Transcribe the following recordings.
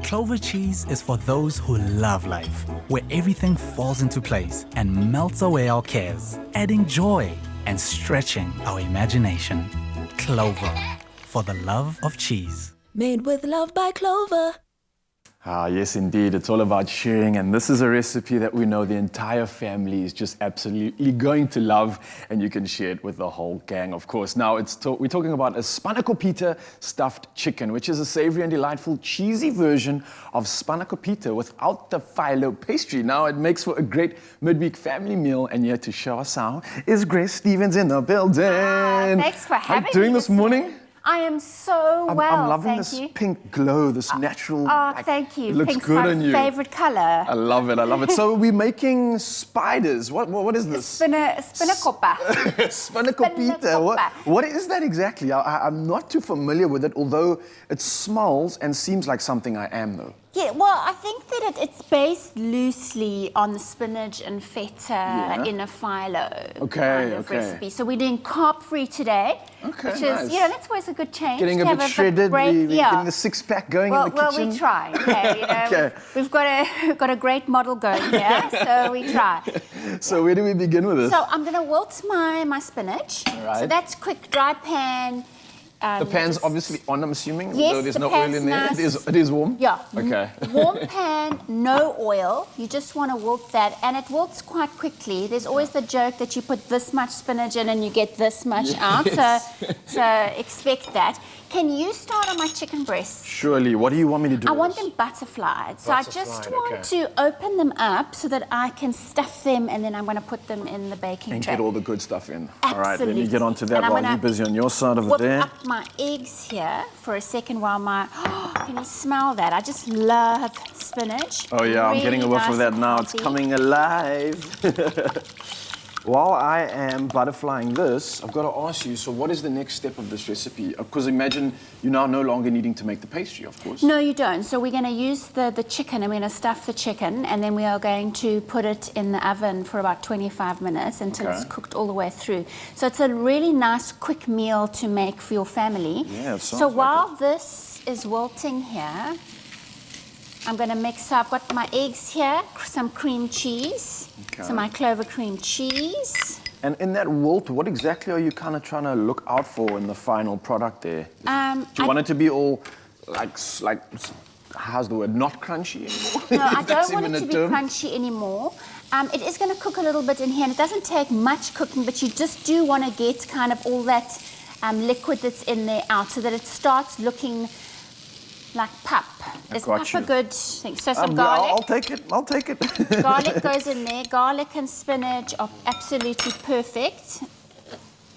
Clover cheese is for those who love life, where everything falls into place and melts away our cares, adding joy and stretching our imagination. Clover, for the love of cheese. Made with love by Clover. Ah, yes, indeed. It's all about sharing, and this is a recipe that we know the entire family is just absolutely going to love, and you can share it with the whole gang, of course. Now, we're talking about a Spanakopita Stuffed Chicken, which is a savory and delightful cheesy version of Spanakopita without the phyllo pastry. Now, it makes for a great midweek family meal, and here to show us how is Grace Stevens in the building. Thanks for having me. How are you doing this morning? I am so well, I'm loving thank this you. pink glow, this natural. Thank you. It looks Pink's good my on you. favorite color. I love it, I love it. So we're making spiders. What is this? Spanakopita. Spanakopita. What is that exactly? I'm not too familiar with it, although it smells and seems like something I am, though. Yeah, well, I think that it's based loosely on the spinach and feta in a phyllo kind of recipe. So we're doing carb-free today, which is, that's always a good change. Getting a bit shredded, we're getting the six-pack going in the kitchen. Well, we try. Okay, we've got a great model going here, so we try. So where do we begin with this? So I'm going to wilt my spinach. All right. So that's quick, dry pan. The pan's obviously on, I'm assuming? Yes, though there's the no oil in there. nice. It is warm? Yeah. Okay. Warm pan, no oil. You just want to wilt that, and it wilts quite quickly. There's always the joke that you put this much spinach in and you get this much out. So expect that. Can you start on my chicken breasts? Surely. What do you want me to do? I want them butterflied. So I just want to open them up so that I can stuff them, and then I'm going to put them in the baking tray. And get all the good stuff in. Absolutely. All right, let me get on to that while you're busy on your side over whip there. Up my eggs here for a second while can you smell that? I just love spinach. Oh yeah, I'm getting a whiff of that now. It's coming alive. While I am butterflying this, I've got to ask you, so what is the next step of this recipe? Because imagine you're now no longer needing to make the pastry, of course. No, you don't. So we're going to use the chicken. I'm going to stuff the chicken, and then we are going to put it in the oven for about 25 minutes until it's cooked all the way through. So it's a really nice, quick meal to make for your family. Yeah, it sounds so like while this is wilting here, I'm going to mix. So I've got my eggs here, some cream cheese, so my Clover cream cheese. And in that wilt, what exactly are you kind of trying to look out for in the final product there? Do you want it to be all like how's the word, not crunchy anymore? No, I don't want it to be crunchy anymore. It is going to cook a little bit in here, and it doesn't take much cooking, but you just do want to get kind of all that liquid that's in there out so that it starts looking like pap. Is pap a good thing? So some garlic. I'll take it. Garlic goes in there. Garlic and spinach are absolutely perfect.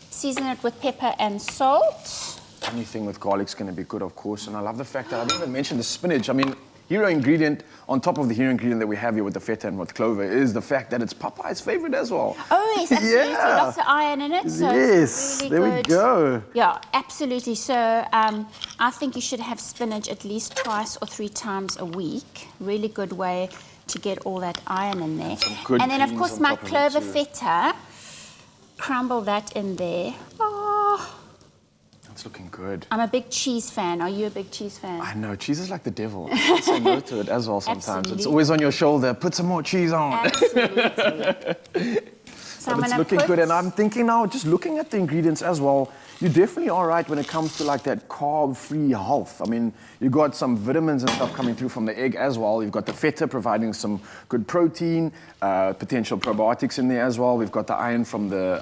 Season it with pepper and salt. Anything with garlic's going to be good, of course. And I love the fact that I didn't even mention the spinach. I mean, hero ingredient on top of the hero ingredient that we have here with the feta and with Clover is the fact that it's Popeye's favorite as well. Oh yes, absolutely. Lots of iron in it. So yes, it's really there good. We go. Yeah, absolutely. So I think you should have spinach at least twice or 3 times a week. Really good way to get all that iron in there. And then of course my Clover Feta, crumble that in there. Oh. It's looking good. I'm a big cheese fan. Are you a big cheese fan? I know, cheese is like the devil. I can't say no to it as well sometimes. Absolutely. It's always on your shoulder. Put some more cheese on. Absolutely. So but it's looking good, and I'm thinking now, just looking at the ingredients as well, you definitely are right when it comes to like that carb-free health. I mean, you've got some vitamins and stuff coming through from the egg as well. You've got the feta providing some good protein, potential probiotics in there as well. We've got the iron from the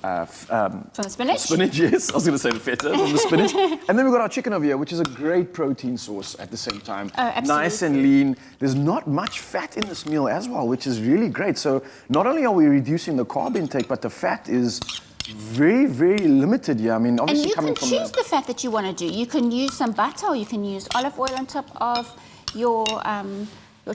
from the spinach? Spinach, yes. I was going to say the feta from the spinach. And then we've got our chicken over here, which is a great protein source at the same time. Oh, absolutely. Nice and lean. There's not much fat in this meal as well, which is really great. So not only are we reducing the carb intake, but the fat is very, very limited here. I mean, obviously coming from... And you can choose the fat that you want to do. You can use some butter, or you can use olive oil on top of your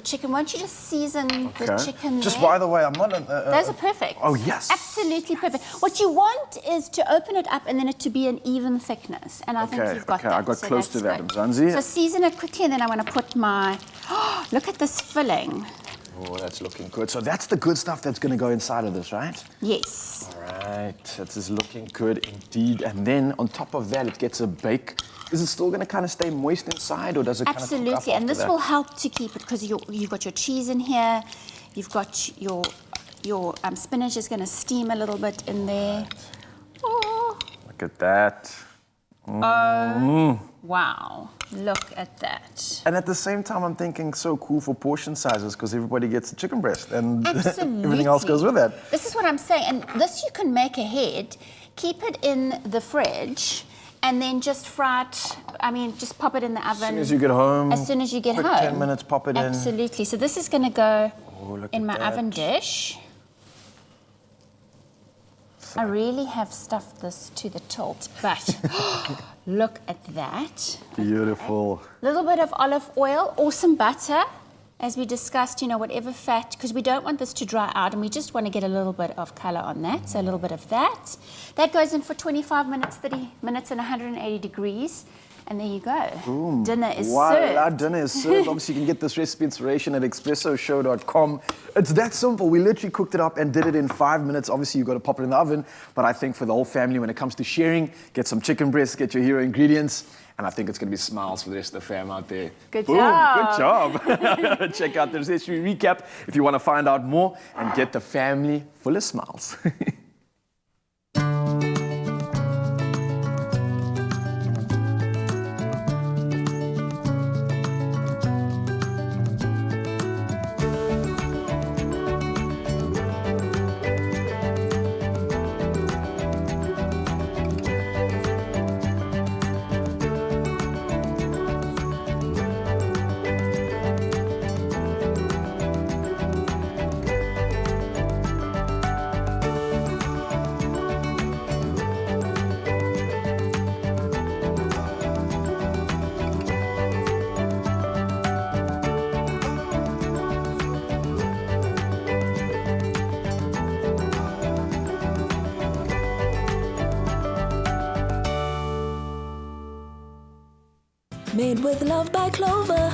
chicken. Won't you just season the chicken Just there? by the way, I'm not... Those are perfect. Oh, yes. Absolutely perfect. What you want is to open it up and then it to be an even thickness. And I think you've got that. I got close to that, good. Mzansi. So season it quickly, and then I want to put my... Oh, look at this filling. Oh, that's looking good. So that's the good stuff that's going to go inside of this, right? Yes. All right, that is looking good indeed. And then on top of that, it gets a bake. Is it still going to kind of stay moist inside, or does it kind of cook up Absolutely, after and this that? will help to keep it because you've got your cheese in here, you've got your spinach is going to steam a little bit in there. Oh, Look at that. wow, look at that. And at the same time, I'm thinking so cool for portion sizes because everybody gets a chicken breast and Absolutely. everything else goes with that. This is what I'm saying, and this you can make ahead, keep it in the fridge, and then just fry it, just pop it in the oven. As soon as you get home. As soon as you get quick home. 10 minutes, pop it in. Absolutely. So this is going to go look in at my that. oven dish. I really have stuffed this to the tilt, but look at that. Beautiful. A little bit of olive oil or some butter, as we discussed, whatever fat, because we don't want this to dry out and we just want to get a little bit of color on that, so a little bit of that. That goes in for 25 minutes, 30 minutes and 180 degrees. And there you go. Boom. Dinner is Voila, served. dinner is served. Obviously, you can get this recipe inspiration at expressoshow.com. It's that simple. We literally cooked it up and did it in 5 minutes. Obviously, you've got to pop it in the oven. But I think for the whole family, when it comes to sharing, get some chicken breast, get your hero ingredients. And I think it's going to be smiles for the rest of the fam out there. Good Boom, job. Good job. Check out the recipe recap if you want to find out more and get the family full of smiles. Made with love by Clover.